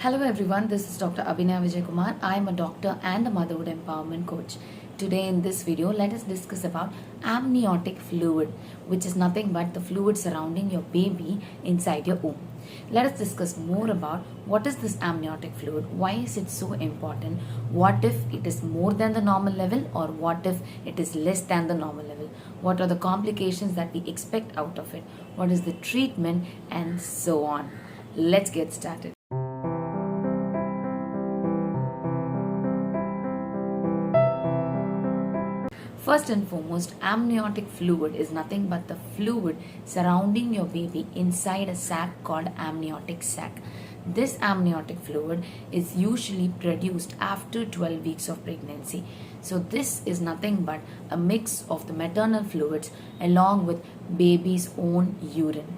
Hello everyone, this is Dr. Abhinay Vijay Kumar. I am a doctor and a motherhood empowerment coach. Today in this video, let us discuss about amniotic fluid, which is nothing but the fluid surrounding your baby inside your womb. Let us discuss more about what is this amniotic fluid, why is it so important, what if it is more than the normal level or what if it is less than the normal level, what are the complications that we expect out of it, what is the treatment and so on. Let's get started. First and foremost, amniotic fluid is nothing but the fluid surrounding your baby inside a sac called amniotic sac. This amniotic fluid is usually produced after 12 weeks of pregnancy. So this is nothing but a mix of the maternal fluids along with baby's own urine.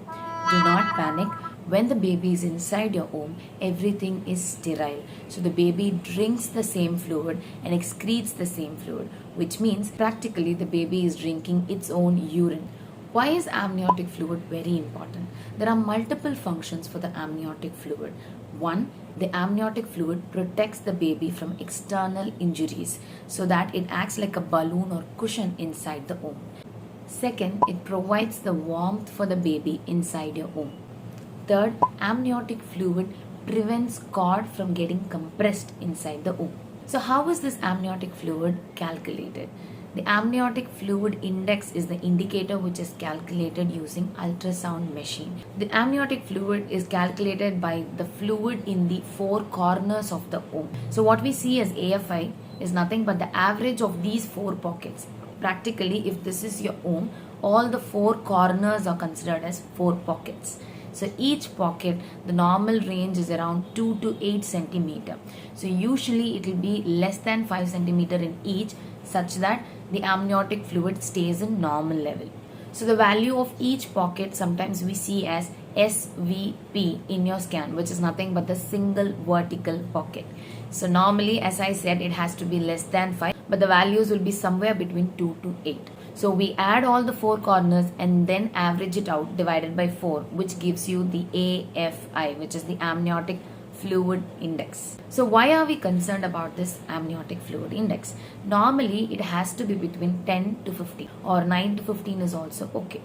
Do not panic. When the baby is inside your womb, everything is sterile. So the baby drinks the same fluid and excretes the same fluid, which means practically the baby is drinking its own urine. Why is amniotic fluid very important? There are multiple functions for the amniotic fluid. One, the amniotic fluid protects the baby from external injuries so that it acts like a balloon or cushion inside the womb. Second, it provides the warmth for the baby inside your womb. Third, amniotic fluid prevents cord from getting compressed inside the womb. So how is this amniotic fluid calculated? The amniotic fluid index is the indicator which is calculated using ultrasound machine. The amniotic fluid is calculated by the fluid in the four corners of the womb. So what we see as AFI is nothing but the average of these four pockets. Practically, if this is your womb, all the four corners are considered as four pockets. So each pocket, the normal range is around 2 to 8 centimeter. So usually it will be less than 5 centimeter in each, such that the amniotic fluid stays in normal level. So the value of each pocket sometimes we see as SVP in your scan, which is nothing but the single vertical pocket. So normally, as I said, it has to be less than 5, but the values will be somewhere between 2 to 8. So we add all the four corners and then average it out divided by 4, which gives you the AFI, which is the amniotic fluid index. So why are we concerned about this amniotic fluid index? Normally it has to be between 10 to 15 or 9 to 15 is also okay.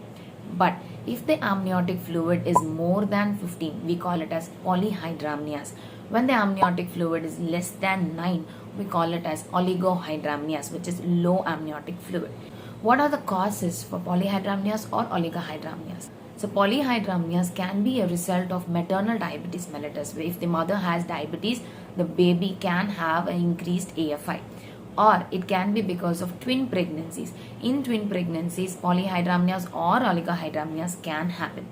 But if the amniotic fluid is more than 15, we call it as polyhydramnios. When the amniotic fluid is less than 9, we call it as oligohydramnios, which is low amniotic fluid. What are the causes for polyhydramnios or oligohydramnios? So polyhydramnios can be a result of maternal diabetes mellitus. If the mother has diabetes, the baby can have an increased AFI. Or it can be because of twin pregnancies. In twin pregnancies, polyhydramnios or oligohydramnios can happen.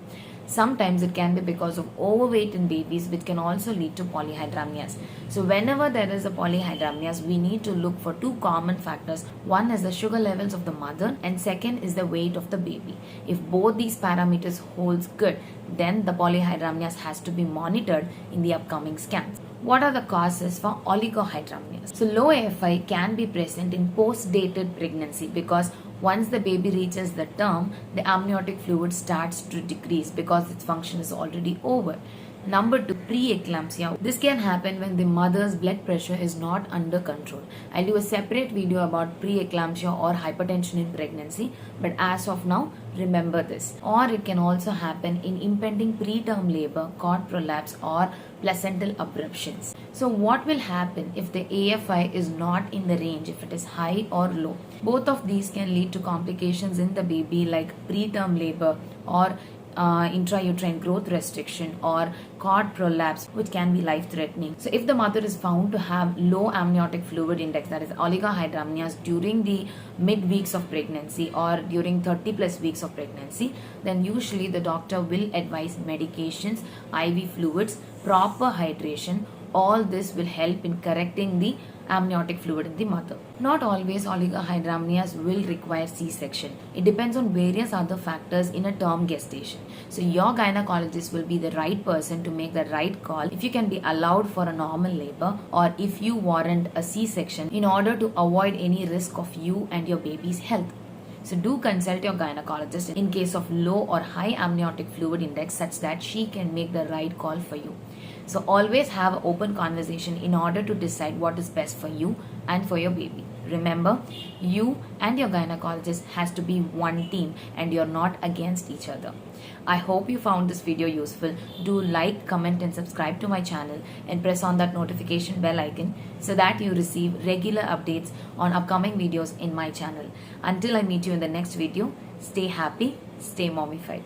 Sometimes it can be because of overweight in babies, which can also lead to polyhydramnios. So whenever there is a polyhydramnios, we need to look for two common factors. One is the sugar levels of the mother and second is the weight of the baby. If both these parameters holds good, then the polyhydramnios has to be monitored in the upcoming scans. What are the causes for oligohydramnios? So low AFI can be present in post-dated pregnancy because once the baby reaches the term, the amniotic fluid starts to decrease because its function is already over. Number 2, preeclampsia. This can happen when the mother's blood pressure is not under control. I'll do a separate video about preeclampsia or hypertension in pregnancy, but as of now, remember this. Or it can also happen in impending preterm labor, cord prolapse or placental abruptions. So what will happen if the AFI is not in the range, if it is high or low? Both of these can lead to complications in the baby like preterm labor or intrauterine growth restriction or cord prolapse, which can be life-threatening. So if the mother is found to have low amniotic fluid index, that is oligohydramnios, during the mid weeks of pregnancy or during 30 plus weeks of pregnancy, then usually the doctor will advise medications, IV fluids, proper hydration. All this will help in correcting the amniotic fluid in the mother. Not always oligohydramnios will require C-section. It depends on various other factors in a term gestation. So your gynecologist will be the right person to make the right call if you can be allowed for a normal labor or if you warrant a C-section in order to avoid any risk of you and your baby's health. So do consult your gynecologist in case of low or high amniotic fluid index such that she can make the right call for you. So always have an open conversation in order to decide what is best for you and for your baby. Remember, you and your gynecologist has to be one team and you're not against each other. I hope you found this video useful. Do like, comment and subscribe to my channel and press on that notification bell icon so that you receive regular updates on upcoming videos in my channel. Until I meet you in the next video, stay happy, stay mommified.